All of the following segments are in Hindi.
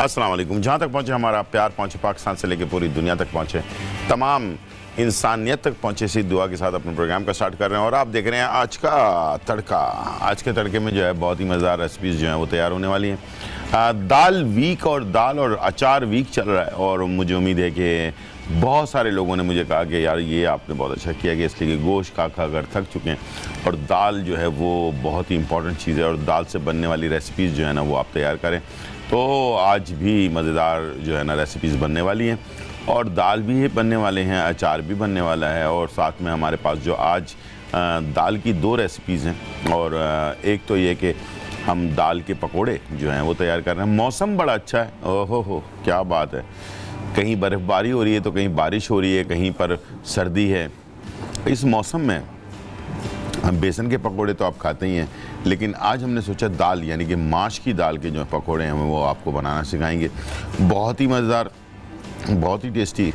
अस्सलाम वालेकुम। जहाँ तक पहुँचे हमारा प्यार पहुँचे, पाकिस्तान से लेकर पूरी दुनिया तक पहुँचे, तमाम इंसानियत तक पहुँचे, इसी दुआ के साथ अपने प्रोग्राम का स्टार्ट कर रहे हैं। और आप देख रहे हैं आज का तड़का। आज के तड़के में जो है बहुत ही मज़ेदार रेसिपीज़ जो हैं वो तैयार होने वाली हैं। दाल वीक और दाल और अचार वीक चल रहा है और मुझे उम्मीद है कि बहुत सारे लोगों ने मुझे कहा कि यार ये आपने बहुत अच्छा किया, कि इसलिए कि गोश्त खा खा कर थक चुके हैं और दाल जो है वो बहुत ही इंपॉर्टेंट चीज़ है और दाल से बनने वाली रेसिपीज़ जो है ना वो आप तैयार करें। तो आज भी मज़ेदार जो है ना रेसिपीज़ बनने वाली हैं और दाल भी बनने वाले हैं, अचार भी बनने वाला है और साथ में हमारे पास जो आज दाल की दो रेसिपीज़ हैं। और एक तो ये कि हम दाल के पकोड़े जो हैं वो तैयार कर रहे हैं। मौसम बड़ा अच्छा है, ओहो हो क्या बात है, कहीं बर्फ़बारी हो रही है तो कहीं बारिश हो रही है, कहीं पर सर्दी है। इस मौसम में हम बेसन के पकोड़े तो आप खाते ही हैं, लेकिन आज हमने सोचा दाल यानी कि माश की दाल के जो पकोड़े हैं वो आपको बनाना सिखाएंगे। बहुत ही मज़ेदार, बहुत ही टेस्टी,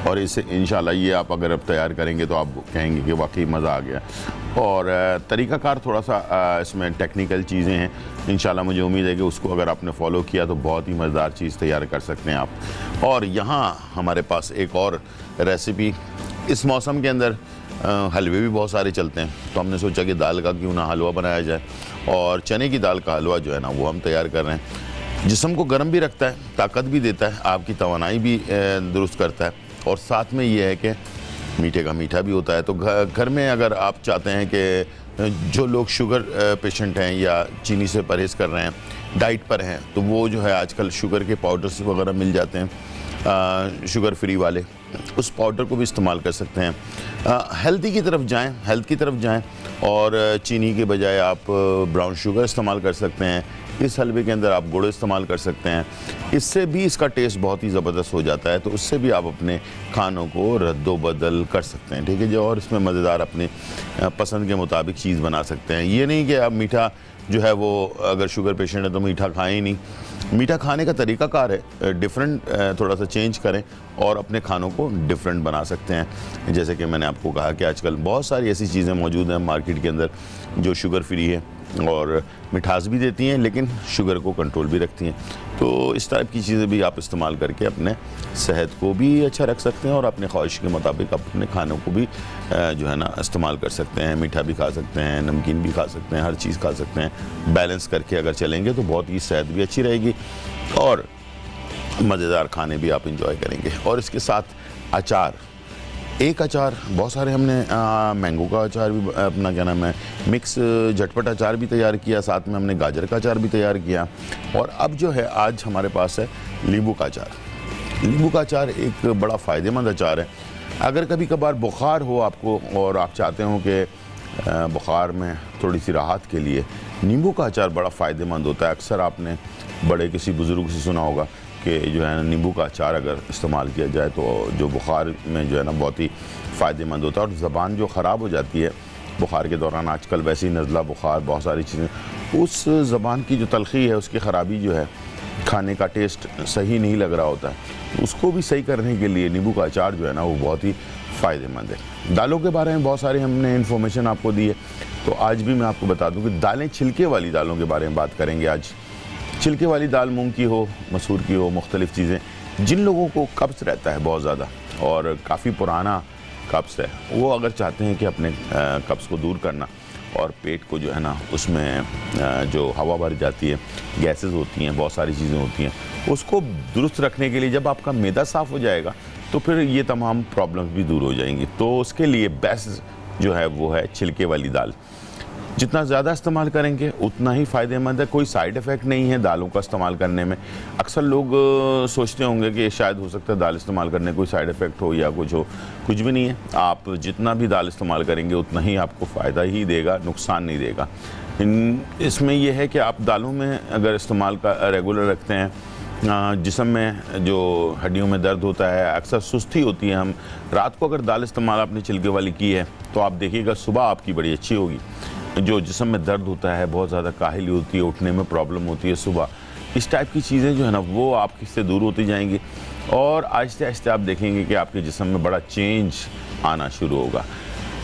और इसे इंशाल्लाह ये आप अगर अब तैयार करेंगे तो आप कहेंगे कि वाकई मज़ा आ गया। और तरीक़ाकार थोड़ा सा इसमें टेक्निकल चीज़ें हैं, इंशाल्लाह मुझे उम्मीद है कि उसको अगर आपने फॉलो किया तो बहुत ही मज़ेदार चीज़ तैयार कर सकते हैं आप। और यहाँ हमारे पास एक और रेसिपी, इस मौसम के अंदर हलवे भी बहुत सारे चलते हैं, तो हमने सोचा कि दाल का क्यों ना हलवा बनाया जाए। और चने की दाल का हलवा जो है ना वो हम तैयार कर रहे हैं। जिस्म को गर्म भी रखता है, ताकत भी देता है, आपकी तवानाई भी दुरुस्त करता है और साथ में ये है कि मीठे का मीठा भी होता है। तो घर में अगर आप चाहते हैं कि जो लोग शुगर पेशेंट हैं या चीनी से परहेज़ कर रहे हैं, डाइट पर हैं, तो वो जो है आजकल शुगर के पाउडर्स वगैरह मिल जाते हैं शुगर फ्री वाले, उस पाउडर को भी इस्तेमाल कर सकते हैं। हेल्दी की तरफ जाएं, हेल्थ की तरफ जाएं और चीनी के बजाय आप ब्राउन शुगर इस्तेमाल कर सकते हैं। इस हलवे के अंदर आप गुड़ इस्तेमाल कर सकते हैं, इससे भी इसका टेस्ट बहुत ही ज़बरदस्त हो जाता है। तो उससे भी आप अपने खानों को रद्दोबदल कर सकते हैं, ठीक है जी। और इसमें मज़ेदार अपने पसंद के मुताबिक चीज़ बना सकते हैं। ये नहीं कि आप मीठा जो है वो अगर शुगर पेशेंट है तो मीठा खाएं ही नहीं, मीठा खाने का तरीक़ाकार है डिफरेंट, थोड़ा सा चेंज करें और अपने खानों को डिफरेंट बना सकते हैं। जैसे कि मैंने आपको कहा कि आजकल बहुत सारी ऐसी चीज़ें मौजूद हैं मार्केट के अंदर जो शुगर फ्री है और मिठास भी देती हैं लेकिन शुगर को कंट्रोल भी रखती हैं। तो इस टाइप की चीज़ें भी आप इस्तेमाल करके अपने सेहत को भी अच्छा रख सकते हैं और अपने ख्वाहिश के मुताबिक अपने खानों को भी जो है ना इस्तेमाल कर सकते हैं। मीठा भी खा सकते हैं, नमकीन भी खा सकते हैं, हर चीज़ खा सकते हैं। बैलेंस करके अगर चलेंगे तो बहुत ही सेहत भी अच्छी रहेगी और मज़ेदार खाने भी आप इंजॉय करेंगे। और इसके साथ अचार, एक अचार, बहुत सारे हमने मैंगो का अचार भी, अपना क्या नाम है, मिक्स झटपट अचार भी तैयार किया, साथ में हमने गाजर का अचार भी तैयार किया। और अब जो है आज हमारे पास है नींबू का अचार। नींबू का अचार एक बड़ा फ़ायदेमंद अचार है। अगर कभी कभार बुखार हो आपको और आप चाहते हो कि बुखार में थोड़ी सी राहत के लिए नींबू का अचार बड़ा फ़ायदेमंद होता है। अक्सर आपने बड़े किसी बुज़ुर्ग से सुना होगा कि जो है नींबू का अचार अगर इस्तेमाल किया जाए तो जो बुखार में जो है ना बहुत ही फ़ायदेमंद होता है। और ज़बान जो ख़राब हो जाती है बुखार के दौरान, आजकल वैसे ही नज़ला बुखार बहुत सारी चीज़ें, उस ज़बान की जो तलख़ी है उसकी ख़राबी जो है, खाने का टेस्ट सही नहीं लग रहा होता है, उसको भी सही करने के लिए नींबू का अचार जो है ना वो बहुत ही फ़ायदेमंद है। दालों के बारे में बहुत सारी हमने इन्फॉर्मेशन आपको दी है, तो आज भी मैं आपको बता दूँ कि दालें, छिलके वाली दालों के बारे में बात करेंगे आज। छिलके वाली दाल मूंग की हो, मसूर की हो, मुख्तलिफ़ चीज़ें। जिन लोगों को कब्ज़ रहता है बहुत ज़्यादा और काफ़ी पुराना कब्ज़ है, वो अगर चाहते हैं कि अपने कब्ज़ को दूर करना और पेट को जो है ना उसमें जो हवा भर जाती है, गैसेस होती हैं, बहुत सारी चीज़ें होती हैं, उसको दुरुस्त रखने के लिए जब आपका मैदा साफ़ हो जाएगा तो फिर ये तमाम प्रॉब्लम्स भी दूर हो जाएंगी। तो उसके लिए बेस्ट जो है वो है छिलके वाली दाल। जितना ज़्यादा इस्तेमाल करेंगे उतना ही फ़ायदेमंद है। कोई साइड इफ़ेक्ट नहीं है दालों का इस्तेमाल करने में। अक्सर लोग सोचते होंगे कि शायद हो सकता है दाल इस्तेमाल करने कोई साइड इफ़ेक्ट हो या कुछ हो, कुछ भी नहीं है। आप जितना भी दाल इस्तेमाल करेंगे उतना ही आपको फ़ायदा ही देगा, नुकसान नहीं देगा। इसमें यह है कि आप दालों में अगर इस्तेमाल का रेगुलर रखते हैं, जिस्म में जो हड्डियों में दर्द होता है, अक्सर सुस्ती होती है, हम रात को अगर दाल इस्तेमाल आपने छिलके वाली की है तो आप देखिएगा सुबह आपकी बड़ी अच्छी होगी। जो जिस्म में दर्द होता है, बहुत ज़्यादा काहिली होती है, उठने में प्रॉब्लम होती है सुबह, इस टाइप की चीज़ें जो है ना वो आपकी से दूर होती जाएंगी और आहिस्ते आहिस्ते आप देखेंगे कि आपके जिस्म में बड़ा चेंज आना शुरू होगा।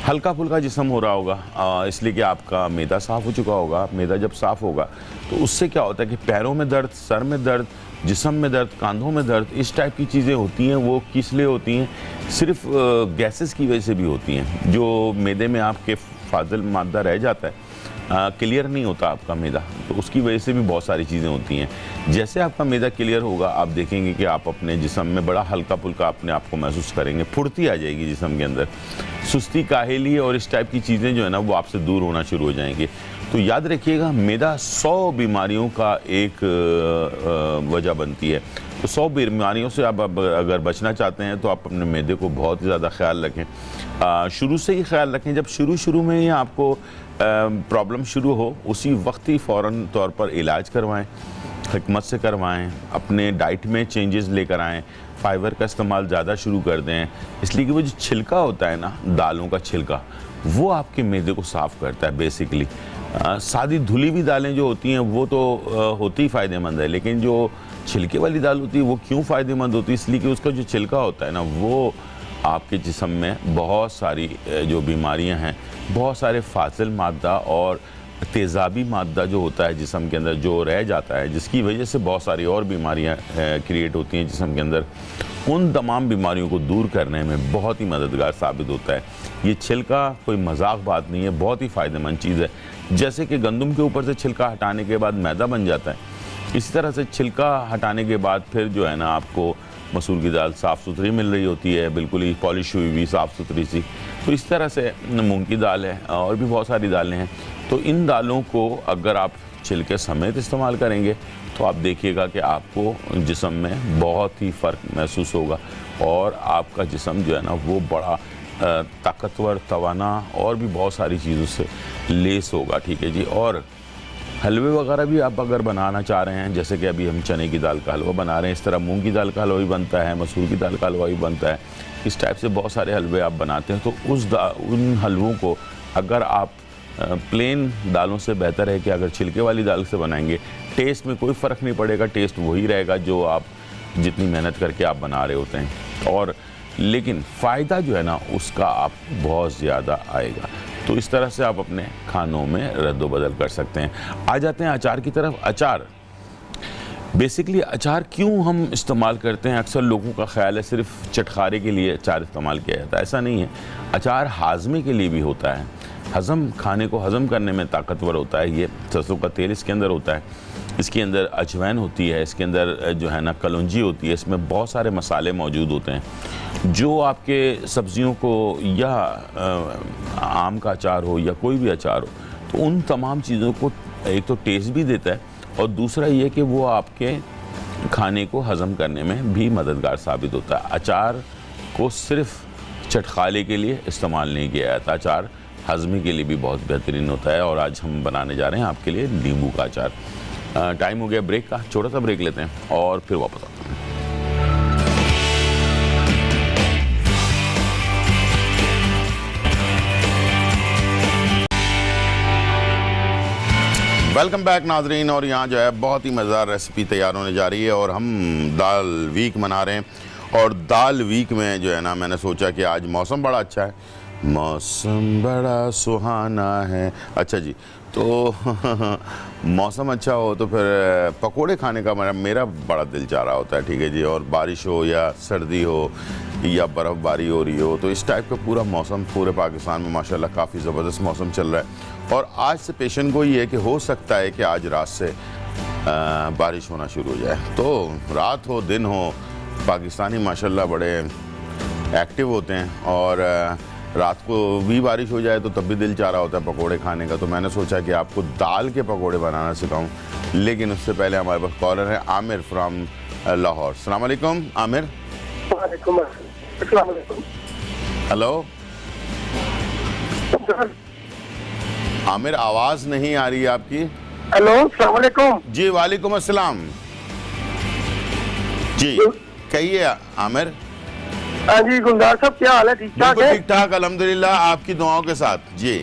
हल्का फुल्का जिस्म हो रहा होगा, इसलिए कि आपका मैदा साफ़ हो चुका होगा। मैदा जब साफ़ होगा तो उससे क्या होता है कि पैरों में दर्द, सर में दर्द, जिस्म में दर्द, कंधों में दर्द, इस टाइप की चीज़ें होती हैं। वो किस लिए होती हैं? सिर्फ गैसेस की वजह से भी होती हैं। जो मैदे में आपके फाजिल मादा रह जाता है, क्लियर नहीं होता आपका मैदा, तो उसकी वजह से भी बहुत सारी चीज़ें होती हैं। जैसे आपका मैदा क्लियर होगा, आप देखेंगे कि आप अपने जिस्म में बड़ा हल्का फुल्का अपने आप को महसूस करेंगे, फुर्ती आ जाएगी जिस्म के अंदर, सुस्ती, काहिली और इस टाइप की चीज़ें जो है ना वो आपसे दूर होना शुरू हो जाएंगी। तो याद रखिएगा, मैदा 100 बीमारियों का एक वजह बनती है। तो 100 बीमारियों से आप अगर बचना चाहते हैं तो आप अपने मैदे को बहुत ही ज़्यादा ख्याल रखें। शुरू से ही ख्याल रखें। जब शुरू में ही आपको प्रॉब्लम शुरू हो, उसी वक्त ही फ़ौरन तौर पर इलाज करवाएं, हिकमत से करवाएं, अपने डाइट में चेंजेस लेकर आएँ, फाइबर का इस्तेमाल ज़्यादा शुरू कर दें। इसलिए कि वो जो छिलका होता है ना, दालों का छिलका, वो आपके मैदे को साफ़ करता है बेसिकली। सादी धुली हुई दालें जो होती हैं वो तो होती ही फ़ायदेमंद है, लेकिन जो छिलके वाली दाल होती है वो क्यों फ़ायदेमंद होती है? इसलिए कि उसका जो छिलका होता है ना, वो आपके जिस्म में बहुत सारी जो बीमारियां हैं, बहुत सारे फाजिल मादा और तेज़ाबी मादा जो होता है जिस्म के अंदर, जो रह जाता है, जिसकी वजह से बहुत सारी और बीमारियां क्रिएट होती हैं जिस्म के अंदर, उन तमाम बीमारियों को दूर करने में बहुत ही मददगार साबित होता है। ये छिलका कोई मजाक बात नहीं है, बहुत ही फ़ायदेमंद चीज़ है। जैसे कि गंदम के ऊपर से छिलका हटाने के बाद मैदा बन जाता है, इसी तरह से छिलका हटाने के बाद फिर जो है ना आपको मसूर की दाल साफ़ सुथरी मिल रही होती है, बिल्कुल ही पॉलिश हुई हुई साफ़ सुथरी सी। तो इस तरह से मूंग की दाल है और भी बहुत सारी दालें हैं। तो इन दालों को अगर आप छिलके समेत इस्तेमाल करेंगे तो आप देखिएगा कि आपको जिस्म में बहुत ही फ़र्क महसूस होगा और आपका जिस्म जो है ना वो बड़ा ताकतवर, तवाना और भी बहुत सारी चीज़ों से लेस होगा। ठीक है जी। और हलवे वगैरह भी आप अगर बनाना चाह रहे हैं, जैसे कि अभी हम चने की दाल का हलवा बना रहे हैं, इस तरह मूंग की दाल का हलवा भी बनता है, मसूर की दाल का हलवा भी बनता है, इस टाइप से बहुत सारे हलवे आप बनाते हैं। तो उन हलवों को अगर आप प्लेन दालों से बेहतर है कि अगर छिलके वाली दाल से बनाएंगे, टेस्ट में कोई फ़र्क नहीं पड़ेगा, टेस्ट वही रहेगा जो आप जितनी मेहनत करके आप बना रहे होते हैं, और लेकिन फ़ायदा जो है ना उसका आपको बहुत ज़्यादा आएगा। तो इस तरह से आप अपने खानों में रद्द बदल कर सकते हैं। आ जाते हैं अचार की तरफ। अचार बेसिकली, अचार क्यों हम इस्तेमाल करते हैं? अक्सर लोगों का ख्याल है सिर्फ चटखारे के लिए अचार इस्तेमाल किया जाता है, ऐसा नहीं है। अचार हाजमे के लिए भी होता है, हज़म, खाने को हज़म करने में ताकतवर होता है। ये सरसों का तेल इसके अंदर होता है, इसके अंदर अजवाइन होती है, इसके अंदर जो है ना कलौंजी होती है, इसमें बहुत सारे मसाले मौजूद होते हैं जो आपके सब्जियों को, या आम का अचार हो या कोई भी अचार हो, तो उन तमाम चीज़ों को एक तो टेस्ट भी देता है और दूसरा ये कि वो आपके खाने को हज़म करने में भी मददगार साबित होता है। अचार को सिर्फ चटखाले के लिए इस्तेमाल नहीं किया जाता, अचार हज़मे के लिए भी बहुत बेहतरीन होता है। और आज हम बनाने जा रहे हैं आपके लिए नींबू का अचार। टाइम हो गया ब्रेक का, छोटा सा ब्रेक लेते हैं और फिर वापस आते हैं। वेलकम बैक नाजरीन। और यहाँ जो है बहुत ही मज़ेदार रेसिपी तैयार होने जा रही है और हम दाल वीक मना रहे हैं। और दाल वीक में जो है ना मैंने सोचा कि आज मौसम बड़ा अच्छा है, मौसम बड़ा सुहाना है। अच्छा जी, तो मौसम अच्छा हो तो फिर पकोड़े खाने का मेरा बड़ा दिल चाह रहा होता है। ठीक है जी। और बारिश हो या सर्दी हो या बर्फ़बारी हो रही हो, तो इस टाइप का पूरा मौसम पूरे पाकिस्तान में माशाल्लाह काफ़ी ज़बरदस्त मौसम चल रहा है। और आज से पेशन गोई है कि हो सकता है कि आज रात से बारिश होना शुरू हो जाए। तो रात हो दिन हो, पाकिस्तानी माशाल्लाह बड़े एक्टिव होते हैं और रात को भी बारिश हो जाए तो तब भी दिल चाह रहा होता है पकोड़े खाने का। तो मैंने सोचा कि आपको दाल के पकोड़े बनाना सिखाऊं, लेकिन उससे पहले हमारे पास कॉलर है आमिर फ्रॉम लाहौर। अस्सलाम वालेकुम आमिर। हेलो आमिर, आवाज़ नहीं आ रही है आपकी। हेलो, अस्सलाम वालेकुम। जी वालेकुम अस्सलाम। जी कहिए आमिर। हाँ जी गुलजार साहब, क्या हाल है? ठीक ठाक है? ठीक ठाक अल्हम्दुलिल्लाह, आपकी दुआओं के साथ। जी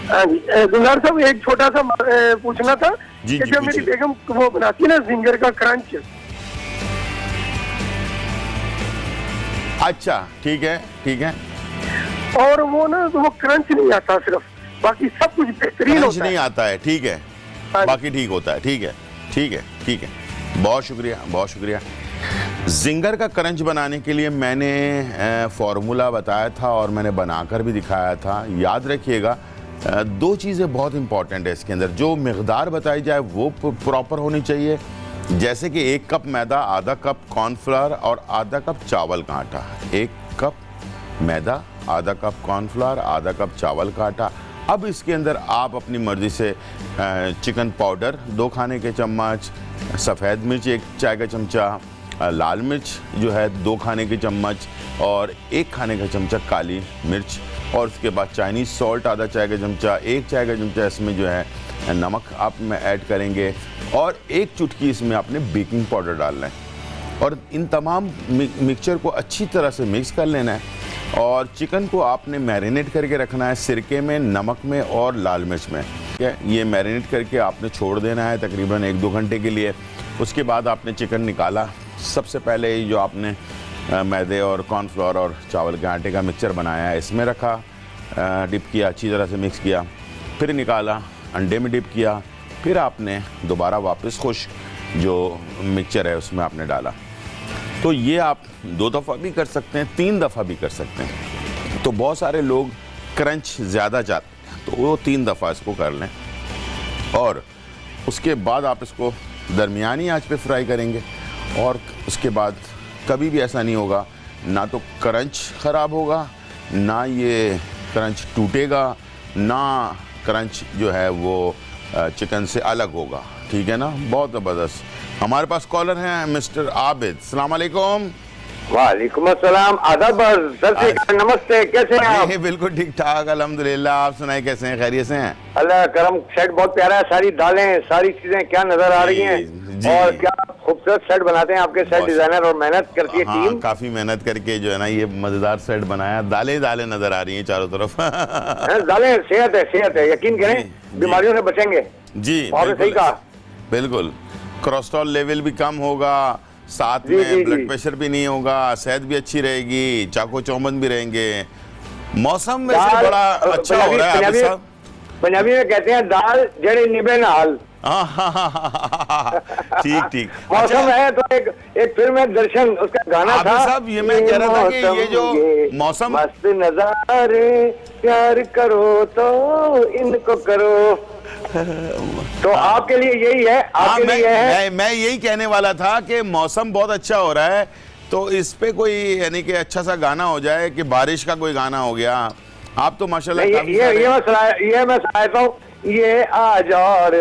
हाँ जी गुलजार साहब, एक छोटा सा पूछना था जी, कि जब मेरी बेगम वो बनाती है ना जिंगर का क्रंच। अच्छा ठीक है ठीक है। और वो ना वो क्रंच नहीं आता सिर्फ, बाकी सब कुछ बेहतरीन क्रंच होता नहीं है। आता है, ठीक है, हाँ। बाकी ठीक होता है, ठीक है, ठीक है, ठीक है। बहुत शुक्रिया, बहुत शुक्रिया। जिंगर का क्रंच बनाने के लिए मैंने फॉर्मूला बताया था और मैंने बनाकर भी दिखाया था। याद रखिएगा, दो चीज़ें बहुत इंपॉर्टेंट है इसके अंदर। जो मिक़दार बताई जाए वो प्रॉपर होनी चाहिए, जैसे कि 1 कप मैदा, आधा कप कॉर्नफ्लावर और आधा कप चावल का आटा। 1 कप मैदा, आधा कप कॉर्नफ्लावर, आधा कप चावल का आटा। अब इसके अंदर आप अपनी मर्ज़ी से चिकन पाउडर 2 खाने के चम्मच, सफ़ेद मिर्च 1 चाय का चमचा, लाल मिर्च जो है 2 खाने के चम्मच और 1 खाने का चमचा काली मिर्च, और उसके बाद चाइनीज़ सॉल्ट आधा चाय का चमचा, 1 चाय का चमचा इसमें जो है नमक आप में ऐड करेंगे, और 1 चुटकी इसमें आपने बेकिंग पाउडर डालना है। और इन तमाम मिक्सचर को अच्छी तरह से मिक्स कर लेना है। और चिकन को आपने मैरिनेट करके रखना है सिरके में, नमक में और लाल मिर्च में, ठीक है। ये मैरिनेट करके आपने छोड़ देना है तकरीबन 1-2 घंटे के लिए। उसके बाद आपने चिकन निकाला। सबसे पहले जो आपने मैदे और कॉर्नफ्लोर और चावल के आटे का मिक्सचर बनाया है इसमें रखा, डिप किया, अच्छी तरह से मिक्स किया, फिर निकाला, अंडे में डिप किया, फिर आपने दोबारा वापस खुश्क जो मिक्सचर है उसमें आपने डाला। तो ये आप 2 दफ़ा भी कर सकते हैं, 3 दफ़ा भी कर सकते हैं। तो बहुत सारे लोग क्रंच ज़्यादा चाहते हैं तो वो 3 दफ़ा इसको कर लें, और उसके बाद आप इसको दरमियानी आंच पे फ्राई करेंगे। और उसके बाद कभी भी ऐसा नहीं होगा, ना तो क्रंच ख़राब होगा, ना ये क्रंच टूटेगा, ना क्रंच जो है वो चिकन से अलग होगा, ठीक है ना। बहुत ज़बरदस्त। हमारे पास कॉलर हैं मिस्टर आबिद। अस्सलाम वालेकुम। वालेकुम अस्सलाम, आदाब सर से, नमस्ते, कैसे हैं आप? बिल्कुल ठीक ठाक अल्हम्दुलिल्लाह। आप सुनाए कैसे हैं, खैरियत से हैं? अल्लाह करम, सेट बहुत प्यारा है, सारी दालें सारी चीजें क्या नजर आ रही हैं, जी। और क्या खूबसूरत सेट बनाते हैं आपके सेट डिजाइनर, और मेहनत करती है हाँ, टीम। काफी मेहनत करके जो है ना ये मजेदार सेट बनाया। दालें दालें नजर आ रही हैं चारों तरफ। दालें सेहत है, यकीन करें, जी। बीमारियों से बचेंगे। जी आपने सही कहा। बिल्कुल, कोलेस्ट्रॉल लेवल भी कम होगा, साथ जी, में जी, ब्लड जी। प्रेशर भी नहीं होगा, सेहत भी अच्छी रहेगी, चाको चौबंद भी रहेंगे। मौसम वैसे बड़ा अच्छा हो रहा है आबिद साहब। पंजाबी में कहते हैं दाल जड़े निबे नाल। ठीक ठीक। मौसम है तो एक फिल्म है दर्शन, उसका गाना आबिद था, साहब, ये मैं कह रहा था कि ये जो मौसम मस्त नजारे, प्यार करो तो इनको करो। तो आपके लिए यही है, आपके लिए है। मैं यही कहने वाला था कि मौसम बहुत अच्छा हो रहा है, तो इस पे कोई यानी कि अच्छा सा गाना हो जाए, कि बारिश का कोई गाना हो गया। आप तो माशाल्लाह काफी ये मैं सुनाता हूँ, ये आज और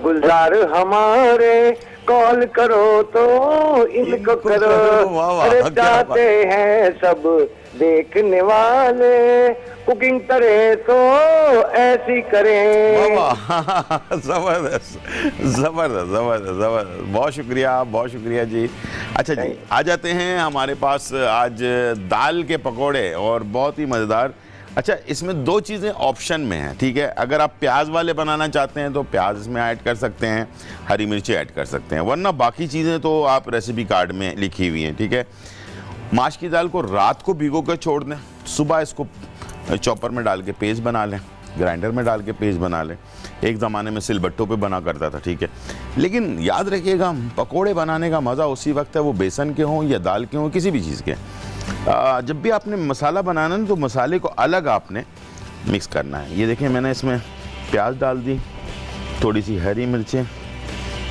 गुलजार हमारे, कॉल करो तो इनको करो, वाह वाह, अरे क्या बात। चाहते हैं सब देखने वाले, कुकिंग करे तो ऐसी करें। जबरदस्त जबरदस्त जबरदस्त जबरदस्त। बहुत शुक्रिया, बहुत शुक्रिया जी। अच्छा जी, आ जाते हैं हमारे पास आज दाल के पकोड़े, और बहुत ही मज़ेदार। अच्छा, इसमें 2 चीज़ें ऑप्शन में हैं, ठीक है। अगर आप प्याज वाले बनाना चाहते हैं तो प्याज इसमें ऐड कर सकते हैं, हरी मिर्ची ऐड कर सकते हैं, वरना बाकी चीज़ें तो आप रेसिपी कार्ड में लिखी हुई हैं, ठीक है। माश की दाल को रात को भिगो कर छोड़ दें, सुबह इसको चॉपर में डाल के पेस्ट बना लें, ग्राइंडर में डाल के पेस्ट बना लें। एक ज़माने में सिलबट्टों पे बना करता था, ठीक है। लेकिन याद रखिएगा, पकोड़े बनाने का मज़ा उसी वक्त है, वो बेसन के हों या दाल के हों, किसी भी चीज़ के। जब भी आपने मसाला बनाना है तो मसाले को अलग आपने मिक्स करना है। ये देखें, मैंने इसमें प्याज डाल दी, थोड़ी सी हरी मिर्चें,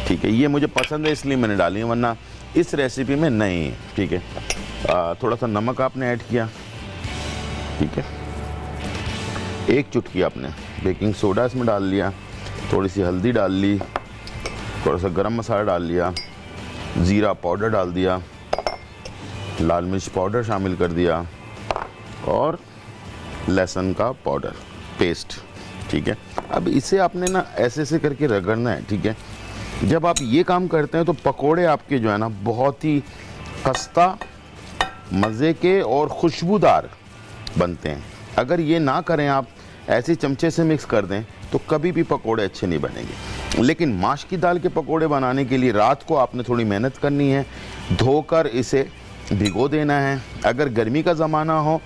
ठीक है। ये मुझे पसंद है इसलिए मैंने डाली है, वरना इस रेसिपी में नहीं है, ठीक है। थोड़ा सा नमक आपने ऐड किया, ठीक है। 1 चुटकी आपने बेकिंग सोडा इसमें डाल लिया, थोड़ी सी हल्दी डाल ली, थोड़ा सा गरम मसाला डाल लिया, ज़ीरा पाउडर डाल दिया, लाल मिर्च पाउडर शामिल कर दिया, और लहसुन का पाउडर पेस्ट, ठीक है। अब इसे आपने ना ऐसे ऐसे करके रगड़ना है, ठीक है। जब आप ये काम करते हैं तो पकोड़े आपके जो है ना बहुत ही खस्ता, मज़े के और खुशबूदार बनते हैं। अगर ये ना करें, आप ऐसे चमचे से मिक्स कर दें, तो कभी भी पकोड़े अच्छे नहीं बनेंगे। लेकिन माश की दाल के पकोड़े बनाने के लिए रात को आपने थोड़ी मेहनत करनी है, धोकर इसे भिगो देना है। अगर गर्मी का ज़माना हो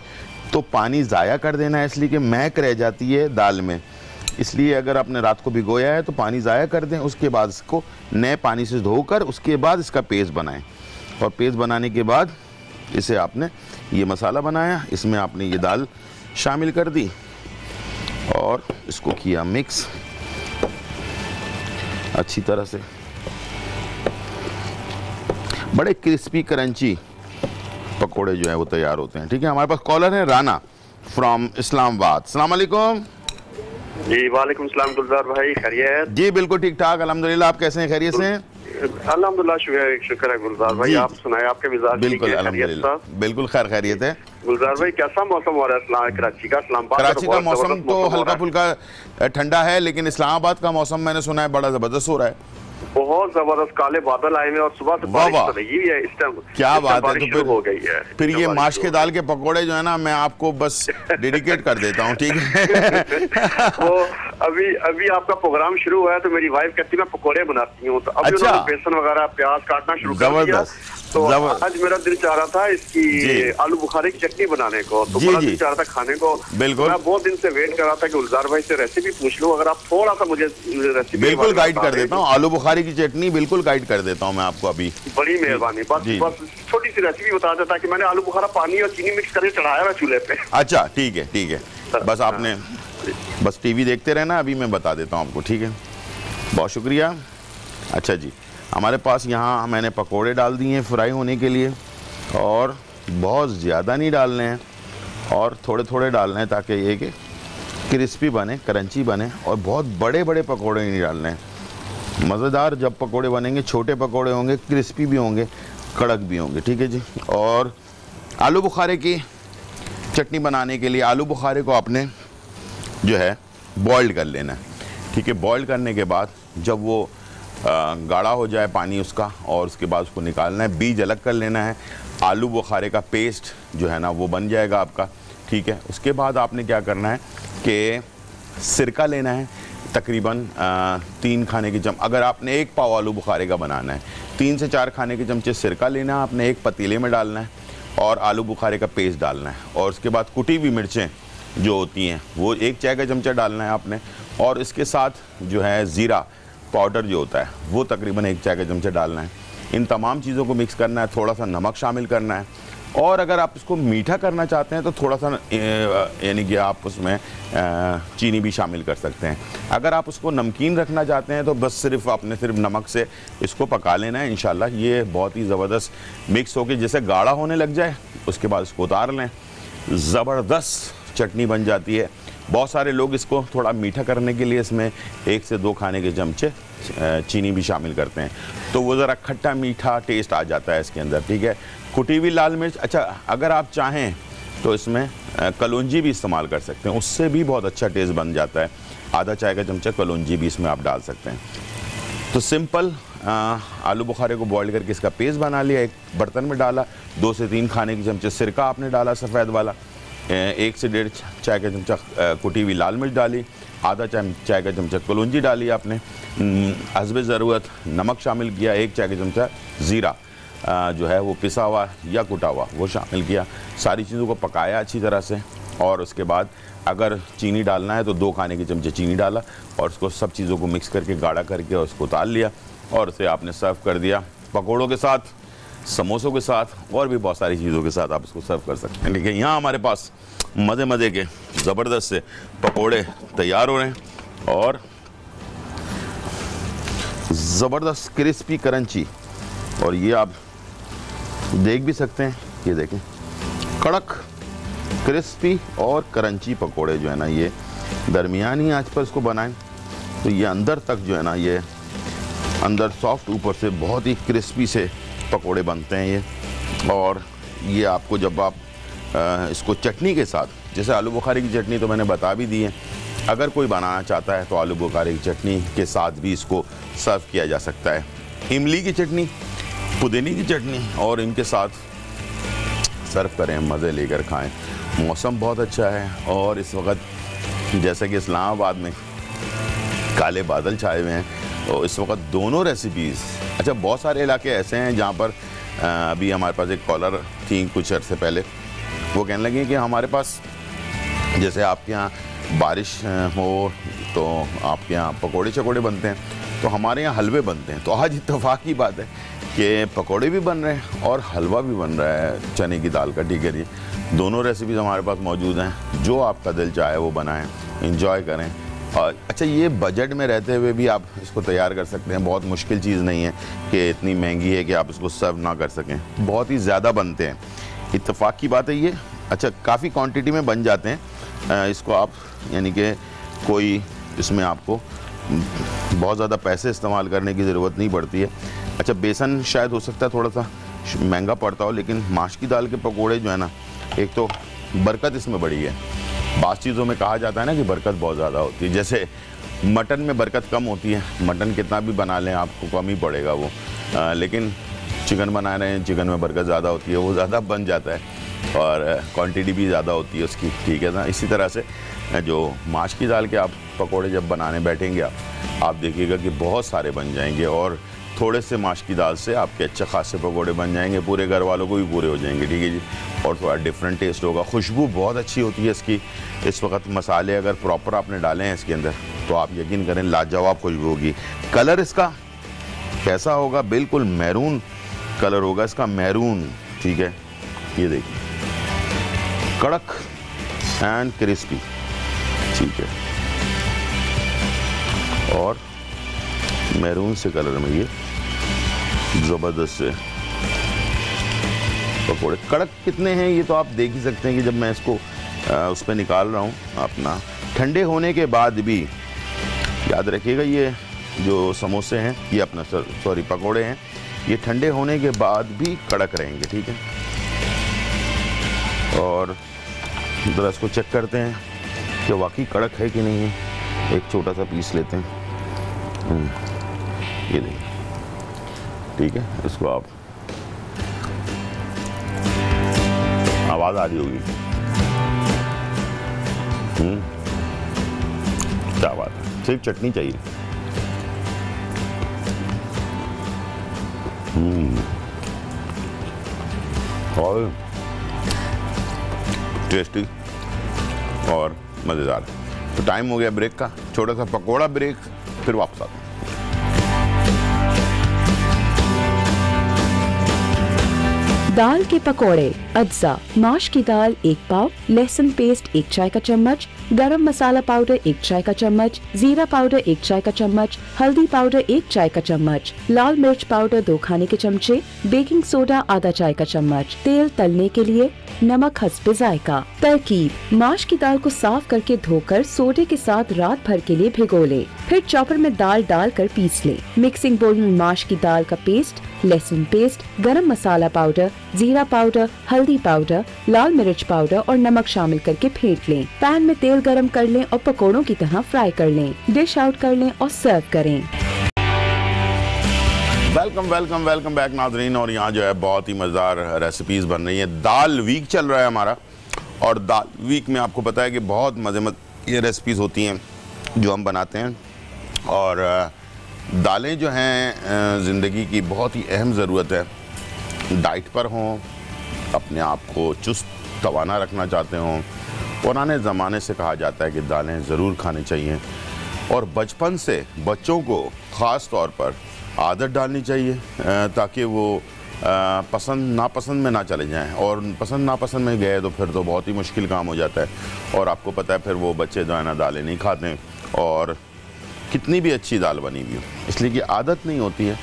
तो पानी ज़ाया कर देना है, इसलिए कि महक रह जाती है दाल में। इसलिए अगर आपने रात को भिगोया है तो पानी ज़ाया कर दें, उसके बाद इसको नए पानी से धोकर उसके बाद इसका पेस्ट बनाएं। और पेस्ट बनाने के बाद इसे आपने ये मसाला बनाया, इसमें आपने ये दाल शामिल कर दी और इसको किया मिक्स अच्छी तरह से। बड़े क्रिस्पी क्रंची पकोड़े जो है वो तैयार होते हैं। ठीक है, हमारे पास कॉलर है राना फ्रॉम इस्लामाबाद। अस्सलाम वालेकुम। जी वालेकुम सलाम गुलजार भाई, खैरियत? जी बिल्कुल ठीक ठाक अल्हम्दुलिल्लाह, आप कैसे हैं, खैरियत से हैं? अल्हम्दुलिल्लाह, शुक्र है गुलजार भाई। आप सुनाए, आपके मिजाज बिल्कुल अल्हम्दुलिल्लाह, बिल्कुल खैरियत है। गुलजार भाई कैसा मौसम हो रहा है कराची का? इस्लामाबाद कराची का मौसम तो हल्का फुल्का ठंडा है, लेकिन इस्लामाबाद का मौसम मैंने सुना है बड़ा जबरदस्त हो रहा है। बहुत जबरदस्त काले बादल आए हैं और सुबह से बारिश हो रही है इस टाइम। क्या बात है, तो हो गई है। फिर ये माश के दाल के पकोड़े जो है ना, मैं आपको बस डेडिकेट कर देता हूँ। ठीक है वो अभी आपका प्रोग्राम शुरू हुआ है तो मेरी वाइफ कहती है मैं पकोड़े बनाती हूँ, तो अभी अच्छा। उन्होंने बेसन वगैरह प्याज काटना शुरू कर दिया। तो आज मेरा दिल चाह रहा था इसकी आलू बुखारे की चटनी बनाने को, तो बड़ा दिल चाह रहा था खाने को। बिल्कुल, मैं बहुत दिन से वेट कर रहा था कि गुलजार भाई से रेसिपी पूछ लूं, अगर आप थोड़ा सा मुझे रेसिपी बिल्कुल गाइड कर देता हूँ। आलू बुखारे की चटनी बिल्कुल गाइड कर देता हूँ मैं आपको अभी। बड़ी मेहरबानी, बस छोटी सी रेसिपी बता देता कि मैंने आलू बुखारा पानी और चीनी मिक्स करके चढ़ाया हुआ चूल्हे पे। अच्छा ठीक है, बस आपने बस टीवी देखते रहना, अभी मैं बता देता हूँ आपको। ठीक है, बहुत शुक्रिया। अच्छा जी, हमारे पास यहाँ मैंने पकोड़े डाल दिए हैं फ्राई होने के लिए, और बहुत ज़्यादा नहीं डालने हैं और थोड़े थोड़े डालने हैं ताकि ये कि क्रिस्पी बने, क्रंची बने, और बहुत बड़े बड़े पकोड़े नहीं डालने हैं। मज़ेदार जब पकोड़े बनेंगे छोटे पकोड़े होंगे, क्रिस्पी भी होंगे, कड़क भी होंगे। ठीक है जी। और आलू बुखारे की चटनी बनाने के लिए आलू बुखारे को आपने जो है बॉइल्ड कर लेना है। ठीक है, बॉइल्ड करने के बाद जब वो गाढ़ा हो जाए पानी उसका, और उसके बाद उसको निकालना है, बीज अलग कर लेना है। आलू बुखारे का पेस्ट जो है ना वो बन जाएगा आपका। ठीक है, उसके बाद आपने क्या करना है कि सिरका लेना है, तकरीबन 3 खाने के चम्मच। अगर आपने 1 पाव आलू बुखारे का बनाना है, 3 से 4 खाने के चमचे सिरका लेना है आपने, एक पतीले में डालना है और आलू बुखारे का पेस्ट डालना है। और उसके बाद कुटी हुई मिर्चें जो होती हैं वो 1 चाय का चमचा डालना है आपने, और इसके साथ जो है ज़ीरा पाउडर जो होता है वो तकरीबन 1 चाय का चमचा डालना है। इन तमाम चीज़ों को मिक्स करना है, थोड़ा सा नमक शामिल करना है, और अगर आप इसको मीठा करना चाहते हैं तो थोड़ा सा यानी कि आप उसमें चीनी भी शामिल कर सकते हैं। अगर आप उसको नमकीन रखना चाहते हैं तो बस सिर्फ नमक से इसको पका लेना है। इंशाल्लाह ये बहुत ही ज़बरदस्त मिक्स होकर जैसे गाढ़ा होने लग जाए, उसके बाद इसको उतार लें, ज़बरदस्त चटनी बन जाती है। बहुत सारे लोग इसको थोड़ा मीठा करने के लिए इसमें 1 से 2 खाने के चमचे चीनी भी शामिल करते हैं, तो वो ज़रा खट्टा मीठा टेस्ट आ जाता है इसके अंदर। ठीक है, कुटी हुई लाल मिर्च, अच्छा अगर आप चाहें तो इसमें कलौंजी भी इस्तेमाल कर सकते हैं, उससे भी बहुत अच्छा टेस्ट बन जाता है। आधा चाय का चमचा कलौंजी भी इसमें आप डाल सकते हैं। तो सिंपल आलू बुखारे को बॉईल करके इसका पेस्ट बना लिया, एक बर्तन में डाला, 2 से 3 खाने के चमचे सिरका आपने डाला सफ़ेद वाला, 1 से 1.5 चाय का चमचा कुटी हुई लाल मिर्च डाली, आधा चाय का चमचा कलौंजी डाली आपने, हस्बे ज़रूरत नमक शामिल किया, 1 चाय का चमचा ज़ीरा जो है वो पिसा हुआ या कुटा हुआ वो शामिल किया। सारी चीज़ों को पकाया अच्छी तरह से, और उसके बाद अगर चीनी डालना है तो 2 खाने के चमचे चीनी डाला, और उसको सब चीज़ों को मिक्स करके गाढ़ा करके और उसको उतार लिया, और उसे आपने सर्व कर दिया पकौड़ों के साथ, समोसों के साथ, और भी बहुत सारी चीज़ों के साथ आप इसको सर्व कर सकते हैं। लेकिन यहाँ हमारे पास मज़े के ज़बरदस्त से पकोड़े तैयार हो रहे हैं, और ज़बरदस्त क्रिस्पी क्रंची, और ये आप देख भी सकते हैं, ये देखें कड़क क्रिस्पी और क्रंची पकोड़े जो है ना, ये दरमियानी आंच पर इसको बनाएं तो ये अंदर तक जो है ना, ये अंदर सॉफ्ट, ऊपर से बहुत ही क्रिस्पी से पकोड़े बनते हैं ये। और ये आपको जब आप इसको चटनी के साथ, जैसे आलू बुखारे की चटनी तो मैंने बता भी दी है, अगर कोई बनाना चाहता है तो आलू बुखारे की चटनी के साथ भी इसको सर्व किया जा सकता है। इमली की चटनी, पुदीने की चटनी, और इनके साथ सर्व करें, मज़े लेकर खाएं। मौसम बहुत अच्छा है, और इस वक्त जैसे कि इस्लामाबाद में काले बादल छाए हुए हैं, तो इस वक्त दोनों रेसिपीज़, अच्छा बहुत सारे इलाके ऐसे हैं जहाँ पर अभी हमारे पास एक कॉलर थी कुछ अर्से पहले, वो कहने लगे कि हमारे पास जैसे आपके यहाँ बारिश हो तो आपके यहाँ पकोड़े चकोड़े बनते हैं, तो हमारे यहाँ हलवे बनते हैं। तो आज इत्तेफाक की बात है कि पकोड़े भी बन रहे हैं और हलवा भी बन रहा है चने की दाल का। ठीक है जी, दोनों रेसिपीज़ हमारे पास मौजूद हैं, जो आपका दिल चाहे वो बनाएं, इंजॉय करें। और अच्छा, ये बजट में रहते हुए भी आप इसको तैयार कर सकते हैं। बहुत मुश्किल चीज़ नहीं है कि इतनी महंगी है कि आप इसको सर्व ना कर सकें, बहुत ही ज़्यादा बनते हैं। इत्तेफाक की बात है ये। अच्छा, काफ़ी क्वांटिटी में बन जाते हैं। इसको आप यानी कि कोई इसमें आपको बहुत ज़्यादा पैसे इस्तेमाल करने की ज़रूरत नहीं पड़ती है। अच्छा, बेसन शायद हो सकता है थोड़ा सा महंगा पड़ता हो, लेकिन माश की दाल के पकोड़े जो है ना, एक तो बरकत इसमें बड़ी है। बास चीज़ों में कहा जाता है ना कि बरकत बहुत ज़्यादा होती है। जैसे मटन में बरकत कम होती है, मटन कितना भी बना लें आपको कम ही पड़ेगा वो, लेकिन चिकन बना रहे हैं, चिकन में बरकत ज़्यादा होती है, वो ज़्यादा बन जाता है और क्वांटिटी भी ज़्यादा होती है उसकी। ठीक है ना, इसी तरह से जो माश की दाल के आप पकोड़े जब बनाने बैठेंगे आप देखिएगा कि बहुत सारे बन जाएंगे और थोड़े से माश की दाल से आपके अच्छे खासे पकोड़े बन जाएंगे, पूरे घर वालों को भी पूरे हो जाएंगे। ठीक है जी, और थोड़ा डिफरेंट टेस्ट होगा, खुशबू बहुत अच्छी होती है इसकी। इस वक्त मसाले अगर प्रॉपर आपने डाले हैं इसके अंदर तो आप यकीन करें लाजवाब खुशबू होगी। कलर इसका कैसा होगा? बिल्कुल मैरून कलर होगा इसका, मैरून। ठीक है, ये देखिए, कड़क एंड क्रिस्पी। ठीक है, और मैरून से कलर में ये ज़बरदस्त से पकोड़े। कड़क कितने हैं ये तो आप देख ही सकते हैं कि जब मैं इसको उस पर निकाल रहा हूँ अपना। ठंडे होने के बाद भी याद रखिएगा, ये जो समोसे हैं, ये अपना सॉरी पकोड़े हैं, ये ठंडे होने के बाद भी कड़क रहेंगे। ठीक है, और ज़रा इसको चेक करते हैं कि वाकई कड़क है कि नहीं है। एक छोटा सा पीस लेते हैं, ये देखिए। ठीक है, इसको आप, आवाज़ आ रही होगी, क्या बात है, सिर्फ चटनी चाहिए। और टेस्टी और मज़ेदार। तो टाइम हो गया ब्रेक का, छोटा सा पकोड़ा ब्रेक, फिर वापस आते हैं। दाल के पकोड़े। अज्जा: माश की दाल 1 पाव, लहसुन पेस्ट 1 चाय का चम्मच, गरम मसाला पाउडर 1 चाय का चम्मच, जीरा पाउडर 1 चाय का चम्मच, हल्दी पाउडर 1 चाय का चम्मच, लाल मिर्च पाउडर 2 खाने के चमचे, बेकिंग सोडा आधा चाय का चम्मच, तेल तलने के लिए, नमक हस्बे जायका। तरकीब: माश की दाल को साफ करके धोकर सोडे के साथ रात भर के लिए भिगो ले, फिर चॉपर में दाल डालकर पीस ले। मिक्सिंग बोल में माश की दाल का पेस्ट, लहसुन पेस्ट, गरम मसाला पाउडर, जीरा पाउडर, हल्दी पाउडर, लाल मिर्च पाउडर और नमक शामिल करके फेंट लें। पैन में तेल गरम कर लें और पकोड़ों की तरह फ्राई कर लें। डिश आउट कर लें और सर्व करें। वेलकम बैक नाज़रीन। और यहाँ जो है बहुत ही मज़ेदार रेसिपीज़ बन रही हैं। दाल वीक चल रहा है हमारा, और दाल वीक में आपको पता है कि बहुत मज़े ये रेसिपीज़ होती हैं जो हम बनाते हैं। और दालें जो हैं ज़िंदगी की बहुत ही अहम ज़रूरत है। डाइट पर हों, अपने आप को चुस्त तवाना रखना चाहते हों, पुराने ज़माने से कहा जाता है कि दालें ज़रूर खानी चाहिए। और बचपन से बच्चों को ख़ास तौर पर आदत डालनी चाहिए ताकि वो पसंद नापसंद में ना चले जाएं। और पसंद नापसंद में गए तो फिर तो बहुत ही मुश्किल काम हो जाता है। और आपको पता है फिर वो बच्चे जो है ना दालें नहीं खाते, और कितनी भी अच्छी दाल बनी हुई हो, इसलिए कि आदत नहीं होती है।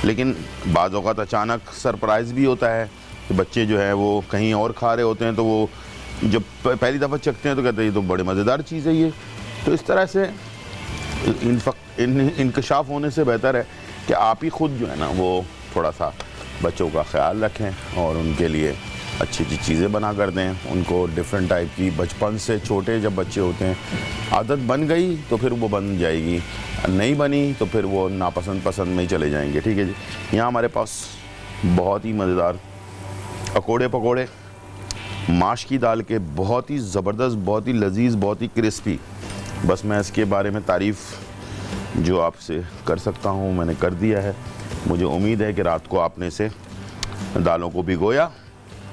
लेकिन बाज़ औक़ात अचानक सरप्राइज़ भी होता है कि बच्चे जो है वो कहीं और खा रहे होते हैं, तो वो जब पहली दफ़ा चखते हैं तो कहते हैं ये तो बड़ी मज़ेदार चीज़ है ये। तो इस तरह से इंकशाफ होने से बेहतर है कि आप ही खुद जो है ना वो थोड़ा सा बच्चों का ख्याल रखें और उनके लिए अच्छी अच्छी चीज़ें बना कर दें। उनको डिफरेंट टाइप की, बचपन से छोटे जब बच्चे होते हैं आदत बन गई तो फिर वो बन जाएगी, नहीं बनी तो फिर वो नापसंद पसंद में ही चले जाएंगे। ठीक है जी, यहाँ हमारे पास बहुत ही मज़ेदार पकोड़े माश की दाल के, बहुत ही ज़बरदस्त, बहुत ही लजीज, बहुत ही क्रिस्पी। बस मैं इसके बारे में तारीफ़ जो आपसे कर सकता हूँ मैंने कर दिया है। मुझे उम्मीद है कि रात को आपने से दालों को भिगोया,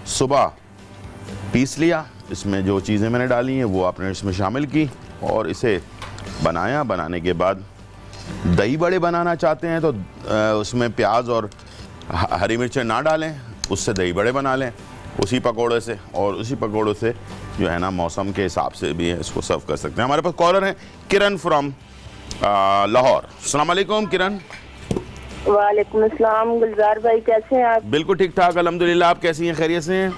सुबह पीस लिया। इसमें जो चीज़ें मैंने डाली हैं वो आपने इसमें शामिल की और इसे बनाया। बनाने के बाद दही बड़े बनाना चाहते हैं तो उसमें प्याज और हरी मिर्चें ना डालें, उससे दही बड़े बना लें उसी पकोड़े से, और उसी पकोड़ों से जो है ना मौसम के हिसाब से भी है इसको सर्व कर सकते हैं। हमारे पास कॉलर हैं किरण फ्रॉम लाहौर। अस्सलाम वालेकुम किरण। वालेकुम अस्सलाम। गुलजार भाई कैसे हैं आप? बिल्कुल ठीक ठाक अल्हम्दुलिल्लाह। आप कैसी हैं, खैरियत से हैं?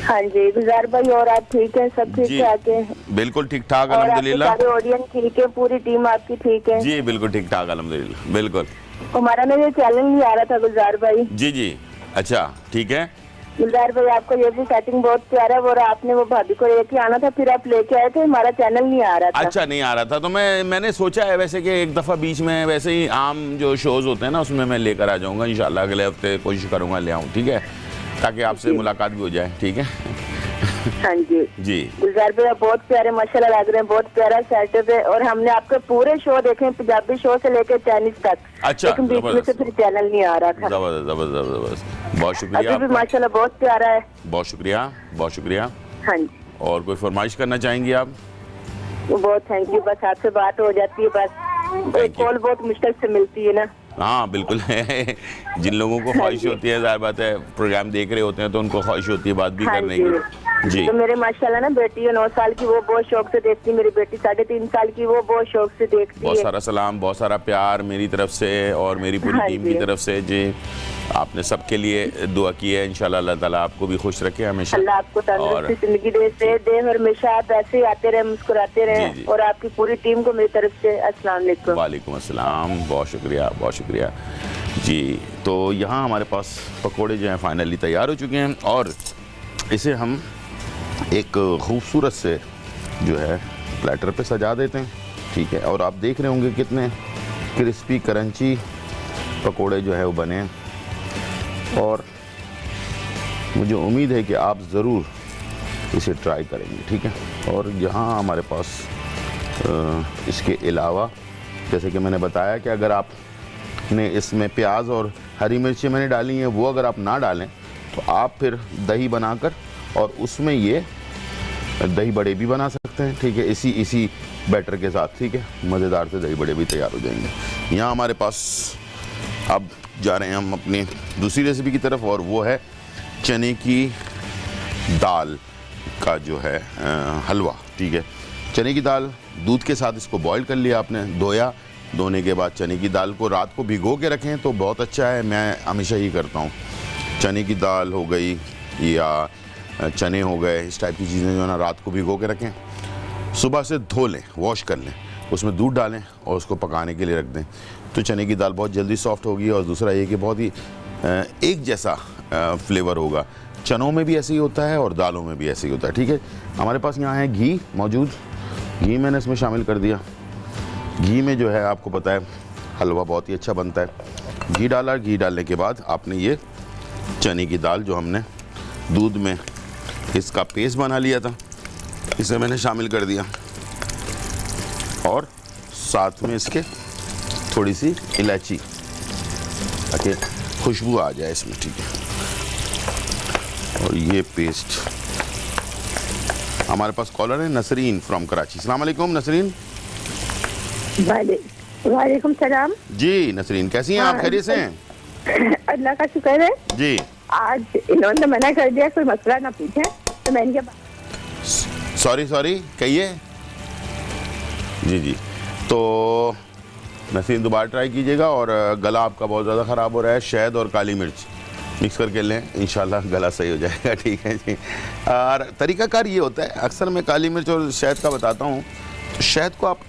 हाँ जी गुलजार भाई, और आप ठीक हैं? सब ठीक ठाक है? बिल्कुल ठीक ठाक अल्हम्दुलिल्लाह। सारे ऑडियंस ठीक है? पूरी टीम आपकी ठीक है? जी बिल्कुल ठीक ठाक अल्हम्दुलिल्लाह। बिल्कुल हमारा ना ये चैनल नहीं आ रहा था गुलजार भाई। जी जी अच्छा ठीक है। गुलजार भाई आपका ये भी सेटिंग बहुत प्यारा है, और आपने वो भाभी को लेके आना था, फिर आप लेके आए थे, हमारा चैनल नहीं आ रहा था। अच्छा नहीं आ रहा था तो मैंने सोचा है वैसे कि एक दफ़ा बीच में वैसे ही आम जो शोज़ होते हैं ना उसमें मैं लेकर आ जाऊंगा इंशाल्लाह। अगले हफ्ते कोशिश करूंगा ले आऊँ, ठीक है, ताकि आपसे मुलाकात भी हो जाए, ठीक है। हाँ जी जी गुलजार भाई आप बहुत प्यारे माशाल्लाह लग रहे हैं, बहुत प्यारा सेटअप है, और हमने आपके पूरे शो देखे, पंजाबी शो से लेकर चाइनीज तक। अच्छा, लेकिन बीच में से फिर चैनल नहीं आ रहा था। जबरदस्त जबरदस्त जबरदस्त, बहुत शुक्रिया। अभी भी माशाल्लाह बहुत प्यारा है। बहुत शुक्रिया बहुत शुक्रिया। हाँ जी और कोई फरमाइश करना चाहेंगी आप? बहुत थैंक यू, बस आपसे बात हो जाती है, बस कॉल बहुत मुश्किल से मिलती है ना। हाँ बिल्कुल है। जिन लोगों को ख्वाहिश होती है, ज़ाहिर बात है प्रोग्राम देख रहे होते हैं तो उनको ख्वाहिश होती है बात भी करने की। जी तो मेरे माशाल्लाह ना बेटी है 9 साल की, वो बहुत शौक से देखती है। मेरी बेटी 3.5 साल की, वो बहुत शौक से देखती है। बहुत सारा सलाम, बहुत सारा प्यार मेरी तरफ से और मेरी पूरी टीम की तरफ से। जी आपने सबके लिए दुआ की है, इंशाल्लाह अल्लाह ताला आपको भी खुश रखे हमेशा। अल्लाह आपको तंदुरुस्ती जिंदगी दे, हमेशा आप ऐसे ही आते रहे, मुस्कुराते रहे, और आपकी पूरी टीम को मेरी तरफ से अस्सलाम वालेकुम। वालेकुम अस्सलाम, बहुत शुक्रिया बहुत शुक्रिया। जी तो यहाँ हमारे पास पकोड़े जो हैं फाइनली तैयार हो चुके हैं, और इसे हम एक खूबसूरत से जो है प्लेटर पे सजा देते हैं, ठीक है। और आप देख रहे होंगे कितने क्रिस्पी क्रंची पकोड़े जो है वो बने हैं, और मुझे उम्मीद है कि आप ज़रूर इसे ट्राई करेंगे, ठीक है। और यहाँ हमारे पास इसके अलावा जैसे कि मैंने बताया कि अगर आपने इसमें प्याज और हरी मिर्ची मैंने डाली हैं, वो अगर आप ना डालें तो आप फिर दही बनाकर और उसमें ये दही बड़े भी बना सकते हैं, ठीक है, इसी बैटर के साथ, ठीक है। मज़ेदार से दही बड़े भी तैयार हो जाएंगे। यहाँ हमारे पास अब जा रहे हैं हम अपनी दूसरी रेसिपी की तरफ, और वो है चने की दाल का जो है हलवा, ठीक है। चने की दाल दूध के साथ इसको बॉईल कर लिया आपने, धोया, धोने के बाद चने की दाल को रात को भिगो के रखें तो बहुत अच्छा है, मैं हमेशा ही करता हूँ। चने की दाल हो गई या चने हो गए, इस टाइप की चीज़ें जो है ना रात को भिगो के रखें, सुबह से धो लें, वॉश कर लें, उसमें दूध डालें और उसको पकाने के लिए रख दें, तो चने की दाल बहुत जल्दी सॉफ्ट होगी। और दूसरा ये कि बहुत ही एक जैसा फ्लेवर होगा। चनों में भी ऐसे ही होता है और दालों में भी ऐसे ही होता है, ठीक है। हमारे पास यहाँ है घी मौजूद, घी मैंने इसमें शामिल कर दिया। घी में जो है आपको पता है हलवा बहुत ही अच्छा बनता है। घी डाला, घी डालने के बाद आपने ये चने की दाल जो हमने दूध में इसका पेस्ट बना लिया था, इसे मैंने शामिल कर दिया, और साथ में इसके थोड़ी सी इलायची ताकि खुशबू आ जाए इसमें, ठीक है। और ये पेस्ट, हमारे पास कॉलर है नसरीन फ्रॉम कराची। अस्सलाम वालेकुम नसरीन। वालेकुम सलाम। जी नसरीन कैसी हैं आप, खैरियत से हैं? अल्लाह का शुक्र है। जी आज इन्होंने मना कर दिया कोई मसला ना पूछे, तो मैंने सॉरी कहिए। जी जी तो नसीन दोबारा ट्राई कीजिएगा, और गला आपका बहुत ज़्यादा ख़राब हो रहा है, शहद और काली मिर्च मिक्स करके लें, इंशाल्लाह गला सही हो जाएगा, ठीक है जी। और तरीक़ाकार ये होता है, अक्सर मैं काली मिर्च और शहद का बताता हूँ। तो शहद को आप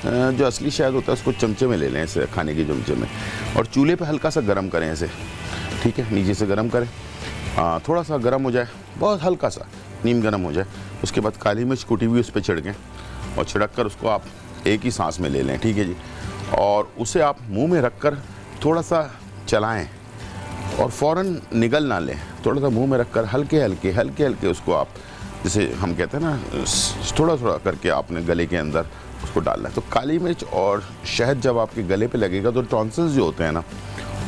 जो असली शहद होता है उसको चमचे में ले लें, ऐसे खाने के चमचे में, और चूल्हे पे हल्का सा गर्म करें ऐसे, ठीक है, नीचे से गर्म करें, थोड़ा सा गर्म हो जाए, बहुत हल्का सा नीम गर्म हो जाए, उसके बाद काली मिर्च कुटी हुई उस पर छिड़कें, और छिड़क कर उसको आप एक ही सांस में ले लें, ठीक है जी। और उसे आप मुंह में रख कर थोड़ा सा चलाएं और फ़ौरन निगल ना लें, थोड़ा सा मुंह में रख कर हल्के हल्के उसको आप, जैसे हम कहते हैं ना, थोड़ा थोड़ा करके आपने गले के अंदर उसको डालना है। तो काली मिर्च और शहद जब आपके गले पे लगेगा तो टॉन्सिल्स जो होते हैं ना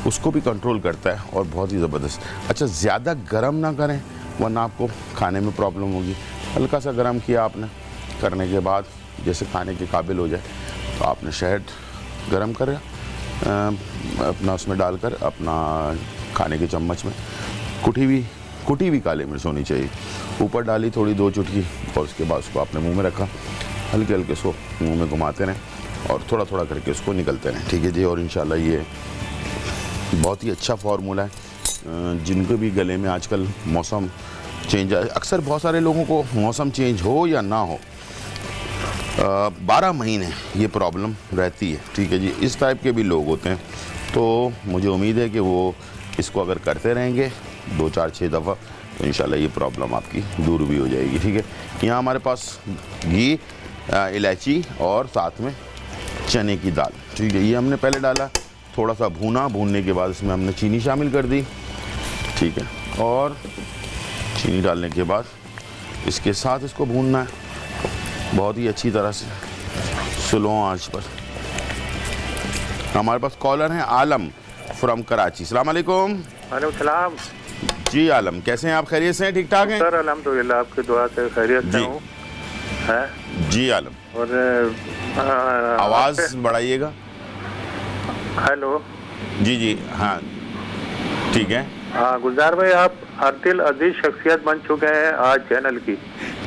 उसको भी कंट्रोल करता है, और बहुत ही ज़बरदस्त। अच्छा, ज़्यादा गर्म ना करें वरना आपको खाने में प्रॉब्लम होगी। हल्का सा गर्म किया आपने, करने के बाद जैसे खाने के काबिल हो जाए तो आपने शहद गर्म कर अपना उसमें डालकर अपना खाने के चम्मच में कुटी हुई काली मिर्च होनी चाहिए, ऊपर डाली थोड़ी 2 चुटकी, और उसके बाद उसको आपने मुंह में रखा, हल्के हल्के उसको मुंह में घुमाते रहें और थोड़ा थोड़ा करके उसको निकलते रहें, ठीक है जी। और इंशाल्लाह ये बहुत ही अच्छा फार्मूला है। जिनको भी गले में आजकल मौसम चेंज है, अक्सर बहुत सारे लोगों को मौसम चेंज हो या ना हो 12 महीने ये प्रॉब्लम रहती है, ठीक है जी। इस टाइप के भी लोग होते हैं, तो मुझे उम्मीद है कि वो इसको अगर करते रहेंगे 2, 4, 6 दफ़ा तो इंशाल्लाह ये प्रॉब्लम आपकी दूर भी हो जाएगी, ठीक है। यहाँ हमारे पास घी, इलायची और साथ में चने की दाल, ठीक है, ये हमने पहले डाला, थोड़ा सा भूना, भूनने के बाद इसमें हमने चीनी शामिल कर दी, ठीक है। और चीनी डालने के बाद इसके साथ इसको भूनना है बहुत ही अच्छी तरह से स्लो आंच पर। हमारे पास कॉलर हैं आलम फ्रॉम कराची। अस्सलाम वालेकुम। वालेकुम सलाम। जी आलम, कैसे हैं आप? खैरियत से हैं? ठीक ठाक हैं सर? अल्हम्दुलिल्लाह, आपकी दुआ से खैरियत से हूँ। जी आलम, और आवाज़ बढ़ाइएगा। हेलो। जी हाँ, ठीक है। हाँ गुलजार भाई, आप हर दिल अजीज शख्सियत बन चुके हैं आज चैनल की।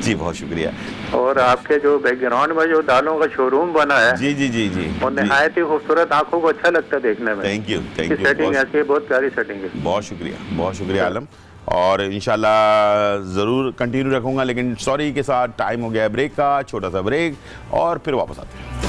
जी बहुत शुक्रिया। और आपके जो बैकग्राउंड में जो दालों का शोरूम बना है, जी वो निहायत ही खूबसूरत, आंखों को अच्छा लगता है देखने में। Thank you. सेटिंग ऐसी है, बहुत प्यारी सेटिंग है। बहुत शुक्रिया आलम, और इंशाल्लाह ज़रूर कंटिन्यू रखूँगा, लेकिन सॉरी के साथ टाइम हो गया ब्रेक का, छोटा सा ब्रेक, और फिर वापस आते हैं।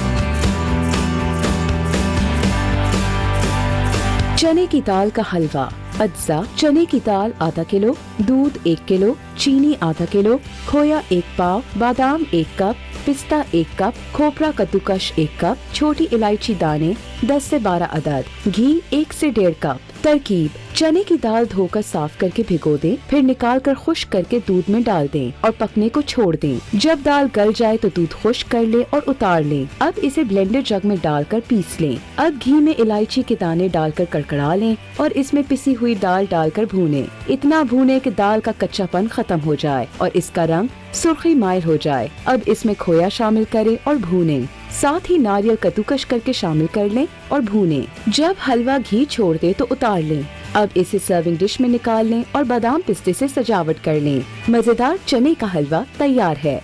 चने की दाल का हलवा। अज्जा: चने की दाल आधा किलो, दूध 1 किलो, चीनी आधा किलो, खोया 1 पाव, बादाम 1 कप, पिस्ता 1 कप, खोपरा कद्दूकश 1 कप, छोटी इलायची दाने 10 से 12 अदद, घी 1 से 1.5 कप। तरकीब: चने की दाल धोकर साफ करके भिगो दें, फिर निकाल कर खुश्क करके दूध में डाल दें और पकने को छोड़ दें। जब दाल गल जाए तो दूध खुश्क कर लें और उतार लें। अब इसे ब्लेंडर जग में डालकर पीस लें। अब घी में इलायची के दाने डालकर कड़कड़ा लें और इसमें पिसी हुई दाल डालकर भूनें। इतना भूनें कि दाल का कच्चापन खत्म हो जाए और इसका रंग सुर्खी माइल हो जाए। अब इसमें खोया शामिल करें और भूनें। साथ ही नारियल कद्दूकश करके शामिल कर लें और भूनें। जब हलवा घी छोड़ दे तो उतार लें। अब इसे सर्विंग डिश में निकाल लें और बादाम पिस्ते से सजावट कर लें। मजेदार चने का हलवा तैयार है।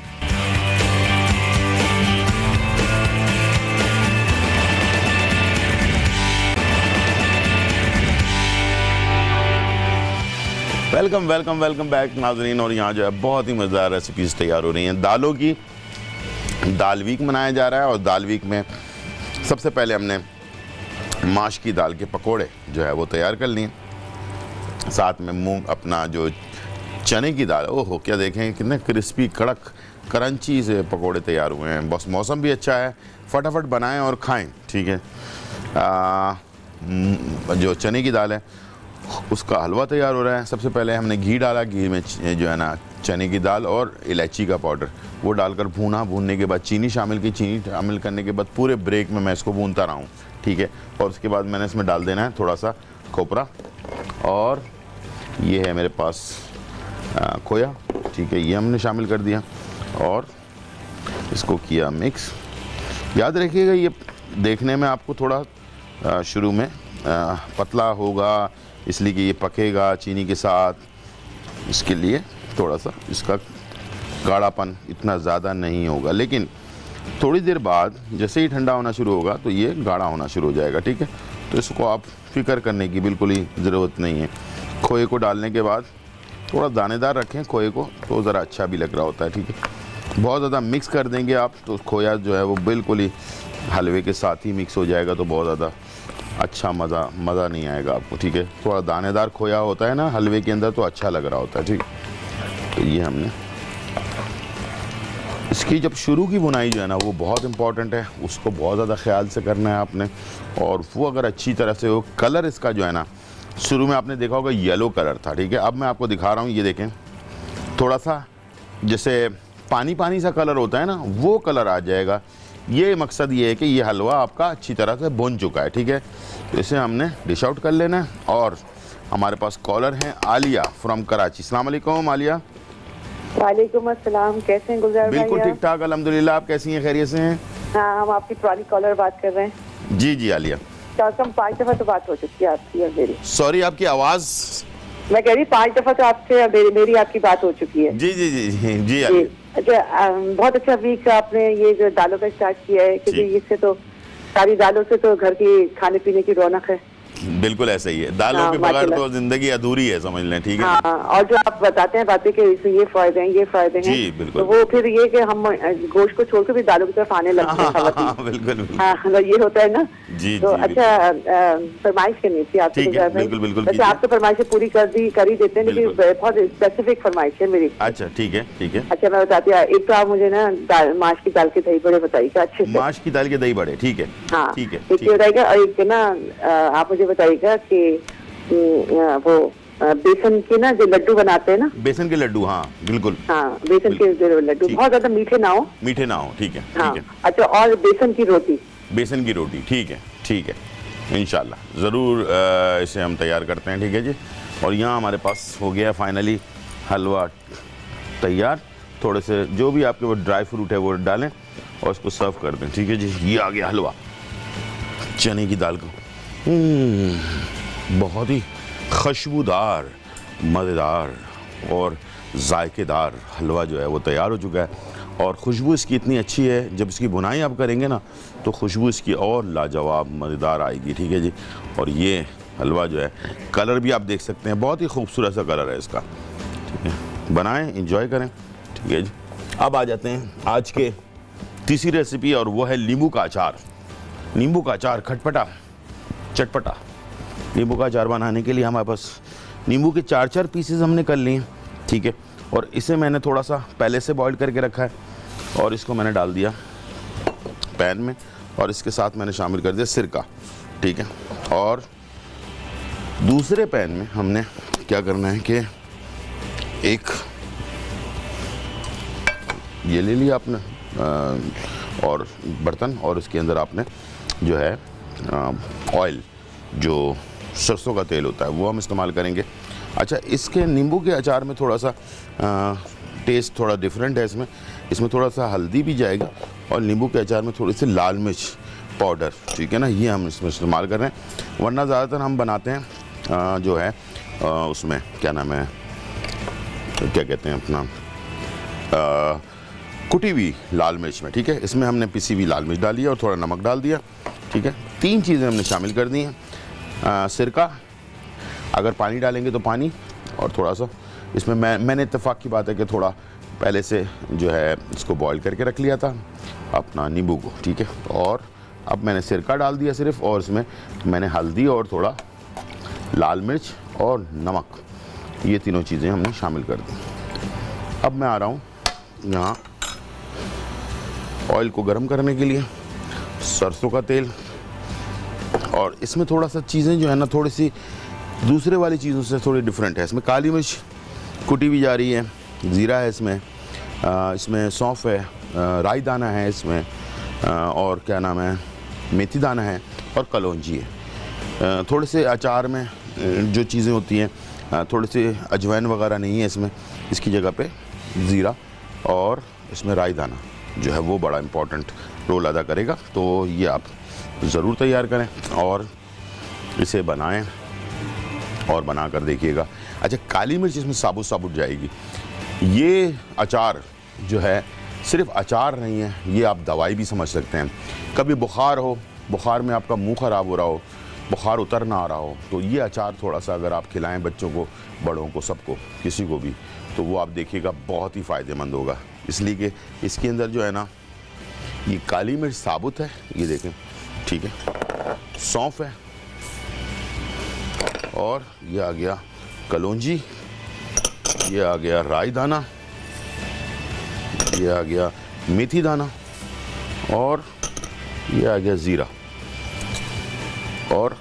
वेलकम बैक नाज़रीन। और यहाँ जो है बहुत ही मज़ेदार रेसिपीज़ तैयार हो रही हैं दालों की। दाल वीक मनाया जा रहा है और दाल वीक में सबसे पहले हमने माश की दाल के पकोड़े जो है वो तैयार कर लिए, साथ में मूंग अपना जो चने की दाल, ओहो क्या देखें कितने क्रिस्पी कड़क क्रंची से पकोड़े तैयार हुए हैं। बस मौसम भी अच्छा है, फटाफट बनाएं और खाएं, ठीक है। जो चने की दाल है उसका हलवा तैयार हो रहा है। सबसे पहले हमने घी डाला, घी में जो है ना चने की दाल और इलायची का पाउडर वो डालकर भूना। भूनने के बाद चीनी शामिल की, चीनी शामिल करने के बाद पूरे ब्रेक में मैं इसको भूनता रहा हूँ, ठीक है। और उसके बाद मैंने इसमें डाल देना है थोड़ा सा खोपरा, और ये है मेरे पास खोया, ठीक है, ये हमने शामिल कर दिया और इसको किया मिक्स। याद रखिएगा ये देखने में आपको थोड़ा शुरू में पतला होगा, इसलिए कि ये पकेगा चीनी के साथ, इसके लिए थोड़ा सा इसका गाढ़ापन इतना ज़्यादा नहीं होगा, लेकिन थोड़ी देर बाद जैसे ही ठंडा होना शुरू होगा तो ये गाढ़ा होना शुरू हो जाएगा, ठीक है। तो इसको आप फिक्र करने की बिल्कुल ही ज़रूरत नहीं है। खोए को डालने के बाद थोड़ा दानेदार रखें खोए को, तो ज़रा अच्छा भी लग रहा होता है, ठीक है। बहुत ज़्यादा मिक्स कर देंगे आप तो खोया जो है वो बिल्कुल ही हलवे के साथ ही मिक्स हो जाएगा, तो बहुत ज़्यादा अच्छा मज़ा नहीं आएगा आपको, ठीक है। थोड़ा दानेदार खोया होता है ना हलवे के अंदर तो अच्छा लग रहा होता है, ठीक। तो ये हमने इसकी जब शुरू की बुनाई जो है ना वो बहुत इंपॉर्टेंट है, उसको बहुत ज़्यादा ख्याल से करना है आपने। और वो अगर अच्छी तरह से हो, कलर इसका जो है ना शुरू में आपने देखा होगा येलो कलर था, ठीक है। अब मैं आपको दिखा रहा हूँ, ये देखें थोड़ा सा जैसे पानी सा कलर होता है ना वो कलर आ जाएगा। ये मकसद ये है कि ये हलवा आपका अच्छी तरह से भुन चुका है, ठीक है। तो इसे हमने डिश आउट कर लेना है और हमारे पास कॉलर हैं आलिया फ्रॉम कराची। अस्सलाम वालेकुम आलिया। वालेकुम अस्सलाम, कैसे हैं गुलजार भाई? बिल्कुल ठीक ठाक अल्हम्दुलिल्लाह, आप कैसी हैं, खैरियत से हैं? हाँ, हम आपकी पुरानी कॉलर बात कर रहे हैं। जी जी आलिया। कम 5 दफा तो बात हो चुकी है आपकी और मेरी। सॉरी आपकी आवाज़, मैं कह रही 5 दफा तो आपसे मेरी आपकी बात हो चुकी है। जी जी जी जी जी आलिया। अच्छा, बहुत अच्छा वीक आपने ये जो दालों का स्टार्ट किया है, क्योंकि इससे तो सारी दालों से तो घर की खाने पीने की रौनक है। बिल्कुल ऐसा ही है, दालों के बगैर तो जिंदगी अधूरी है, समझ लें, ठीक है। हाँ, और जो आप बताते हैं बातें कि इससे ये फायदे हैं, ये फायदे हैं, जी बिल्कुल। तो वो फिर ये कि हम गोश्त को छोड़कर भी दालों की तरफ आने लगते हैं। बिल्कुल हाँ, ये होता है ना। जी तो जी, अच्छा, फरमाइश करनी थी आपसे। बिल्कुल बिल्कुल। वैसे आप तो फरमाइशें पूरी कर ही देते हैं, लेकिन बहुत स्पेसिफिक फरमाइश है मेरी। अच्छा ठीक है ठीक है। अच्छा, मैं बताती हूँ, एक तो आप मुझे ना माश की दाल के दही बड़े बताइएगा अच्छे से। माश की दाल के दही बड़े, ठीक है। हाँ ठीक है, एक बताइएगा, और एक ना आप मुझे बताइएगा कि वो बेसन के ना जो लड्डू बनाते हैं ना। बेसन के लड्डू, हाँ बिल्कुल। हाँ, बेसन के जो लड्डू बहुत ज्यादा मीठे ना हो। मीठे ना हो, ठीक है हाँ, ठीक है। अच्छा, और बेसन की रोटी। बेसन की रोटी, ठीक है ठीक है, इंशाल्लाह ज़रूर इसे हम तैयार करते हैं, ठीक है जी। और यहाँ हमारे पास हो गया फाइनली हलवा तैयार। थोड़े से जो भी आपके वो ड्राई फ्रूट है वो डालें और उसको सर्व कर दें, ठीक है जी। ये आ गया हलवा चने की दाल का, बहुत ही खुशबूदार, मज़ेदार और जायकेदार हलवा जो है वो तैयार हो चुका है। और खुशबू इसकी इतनी अच्छी है, जब इसकी बुनाई आप करेंगे ना तो खुशबू इसकी और लाजवाब मज़ेदार आएगी, ठीक है जी। और ये हलवा जो है, कलर भी आप देख सकते हैं, बहुत ही खूबसूरत सा कलर है इसका, ठीक है। बनाएं, इंजॉय करें, ठीक है जी। अब आ जाते हैं आज के तीसरी रेसिपी, और वो है नींबू का अचार। नींबू का अचार खटपटा चटपटा। नींबू का अचार बनाने के लिए हमारे पास नींबू के 4-4 पीसेस हमने कर लिए, ठीक है। और इसे मैंने थोड़ा सा पहले से बॉईल करके रखा है, और इसको मैंने डाल दिया पैन में, और इसके साथ मैंने शामिल कर दिया सिरका, ठीक है। और दूसरे पैन में हमने क्या करना है कि एक ये ले लिया आपने और बर्तन, और इसके अंदर आपने जो है ऑयल, जो सरसों का तेल होता है, वो हम इस्तेमाल करेंगे। अच्छा, इसके नींबू के अचार में थोड़ा सा टेस्ट थोड़ा डिफरेंट है। इसमें थोड़ा सा हल्दी भी जाएगा, और नींबू के अचार में थोड़ी सी लाल मिर्च पाउडर, ठीक है ना, ये हम इसमें इस्तेमाल कर रहे हैं। वरना ज़्यादातर हम बनाते हैं जो है उसमें क्या नाम है, क्या कहते हैं अपना, कुटी हुई लाल मिर्च में, ठीक है। इसमें हमने पिसी हुई लाल मिर्च डाली है और थोड़ा नमक डाल दिया, ठीक है। 3 चीज़ें हमने शामिल कर दी हैं। सिरका, अगर पानी डालेंगे तो पानी, और थोड़ा सा इसमें मैंने इत्तेफाक की बात है कि थोड़ा पहले से जो है इसको बॉईल करके रख लिया था अपना नींबू को, ठीक है। और अब मैंने सिरका डाल दिया सिर्फ, और इसमें मैंने हल्दी और थोड़ा लाल मिर्च और नमक, ये तीनों चीज़ें हमने शामिल कर दी। अब मैं आ रहा हूँ यहाँ ऑयल को गर्म करने के लिए, सरसों का तेल, और इसमें थोड़ा सा चीज़ें जो है ना थोड़ी सी दूसरे वाली चीज़ों से थोड़ी डिफरेंट है। इसमें काली मिर्च कुटी भी जा रही है, ज़ीरा है इसमें सौंफ है, राई दाना है इसमें, और क्या नाम है, मेथी दाना है, और कलौंजी है। थोड़े से अचार में जो चीज़ें होती हैं, थोड़ी सी अजवाइन वगैरह नहीं है इसमें, इसकी जगह पे ज़ीरा और इसमें राई दाना जो है वो बड़ा इम्पोर्टेंट रोल अदा करेगा। तो ये आप ज़रूर तैयार करें और इसे बनाएं और बना कर देखिएगा। अच्छा, काली मिर्च इसमें साबुत साबुत जाएगी। ये अचार जो है सिर्फ अचार नहीं है, ये आप दवाई भी समझ सकते हैं। कभी बुखार हो, बुखार में आपका मुंह ख़राब हो रहा हो, बुखार उतर ना आ रहा हो, तो ये अचार थोड़ा सा अगर आप खिलाएं बच्चों को, बड़ों को, सबको, किसी को भी, तो वो आप देखिएगा बहुत ही फ़ायदेमंद होगा। इसलिए कि इसके अंदर जो है ना, ये काली मिर्च साबुत है, ये देखें, ठीक है, सौंफ है, और ये आ गया कलौंजी, ये आ गया राई दाना, ये आ गया मेथी दाना, और ये आ गया ज़ीरा। और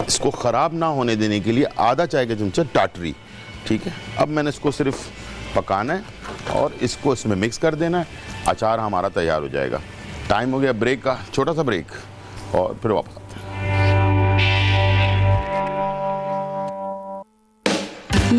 इसको ख़राब ना होने देने के लिए आधा चाय का चमचा टाटरी, ठीक है। अब मैंने इसको सिर्फ पकाना है और इसको इसमें मिक्स कर देना है, अचार हमारा तैयार हो जाएगा। टाइम हो गया ब्रेक का, छोटा सा ब्रेक, और फिर वापस आते हैं।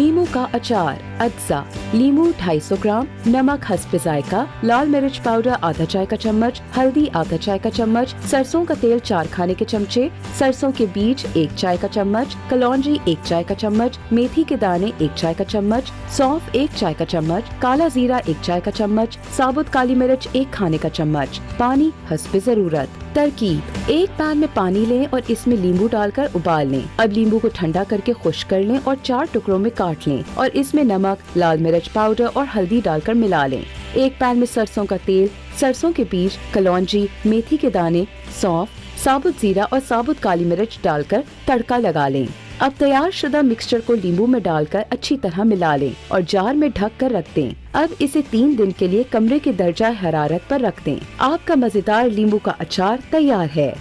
लीमू का अचार अज्जा, लीमू 250 ग्राम, नमक हस्ब जायका, लाल मिर्च पाउडर आधा चाय का चम्मच, हल्दी आधा चाय का चम्मच, सरसों का तेल 4 खाने के चमचे, सरसों के बीज 1 चाय का चम्मच, कलौंजी 1 चाय का चम्मच, मेथी के दाने 1 चाय का चम्मच, सौंफ 1 चाय का चम्मच, काला जीरा 1 चाय का चम्मच, साबुत काली मिर्च 1 खाने का चम्मच, पानी हस्ब जरूरत। तरकीब, एक पैन में पानी लें और इसमें नींबू डालकर उबाल लें। अब नींबू को ठंडा करके खुश्क कर लें और 4 टुकड़ों में काट लें और इसमें नमक, लाल मिर्च पाउडर और हल्दी डालकर मिला लें। एक पैन में सरसों का तेल, सरसों के बीज, कलौंजी, मेथी के दाने, सौंफ, साबुत जीरा और साबुत काली मिर्च डालकर तड़का लगा लें। अब तैयार शुदा मिक्सचर को नींबू में डालकर अच्छी तरह मिला लें और जार में ढक कर रख दें। अब इसे 3 दिन के लिए कमरे के दर्जा हरारत पर रख दें। आपका मजेदार नींबू का अचार तैयार है।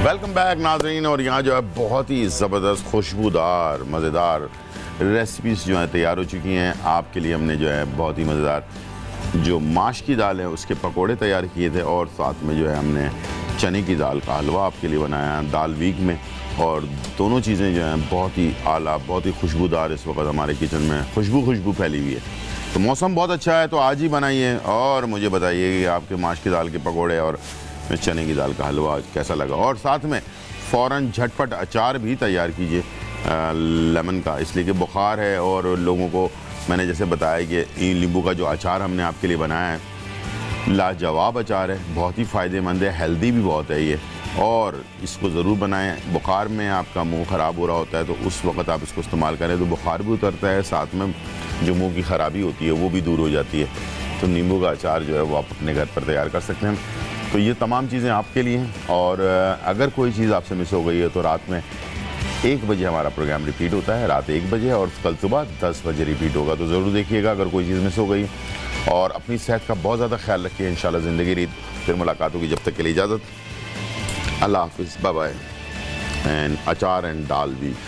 वेलकम बैक नाज़रीन। और यहाँ जो है बहुत ही ज़बरदस्त खुशबूदार मज़ेदार रेसिपीज़ जो हैं तैयार हो चुकी हैं आपके लिए। हमने जो है बहुत ही मज़ेदार जो माश की दाल है उसके पकोड़े तैयार किए थे और साथ में जो है हमने चने की दाल का हलवा आपके लिए बनाया दाल वीक में। और दोनों चीज़ें जो हैं बहुत ही आला, बहुत ही खुशबूदार इस वक्त हमारे किचन में खुशबू फैली हुई है। तो मौसम बहुत अच्छा है तो आज ही बनाइए और मुझे बताइए कि आपके माश की दाल के पकोड़े और चने की दाल का हलवा कैसा लगा। और साथ में फ़ौरन झटपट अचार भी तैयार कीजिए लेमन का, इसलिए कि बुखार है और लोगों को मैंने जैसे बताया कि नींबू का जो अचार हमने आपके लिए बनाया है लाजवाब अचार है, बहुत ही फ़ायदेमंद है, हेल्दी भी बहुत है ये। और इसको ज़रूर बनाएं। बुखार में आपका मुंह ख़राब हो रहा होता है तो उस वक्त आप इसको इस्तेमाल करें तो बुखार भी उतरता है, साथ में जो मुंह की ख़राबी होती है वो भी दूर हो जाती है। तो नींबू का अचार जो है वो आप अपने घर पर तैयार कर सकते हैं। तो ये तमाम चीज़ें आपके लिए हैं। और अगर कोई चीज़ आपसे मिस हो गई है तो रात में 1 बजे हमारा प्रोग्राम रिपीट होता है, रात 1 बजे, और कल सुबह 10 बजे रिपीट होगा। तो ज़रूर देखिएगा अगर कोई चीज़ मिस हो गई। और अपनी सेहत का बहुत ज़्यादा ख्याल रखिए। इंशाल्लाह ज़िंदगी रीत फिर मुलाकात होगी। जब तक के लिए इजाज़त, अल्लाह हाफिज़, बाय बाय। एंड अचार एंड दाल वीक।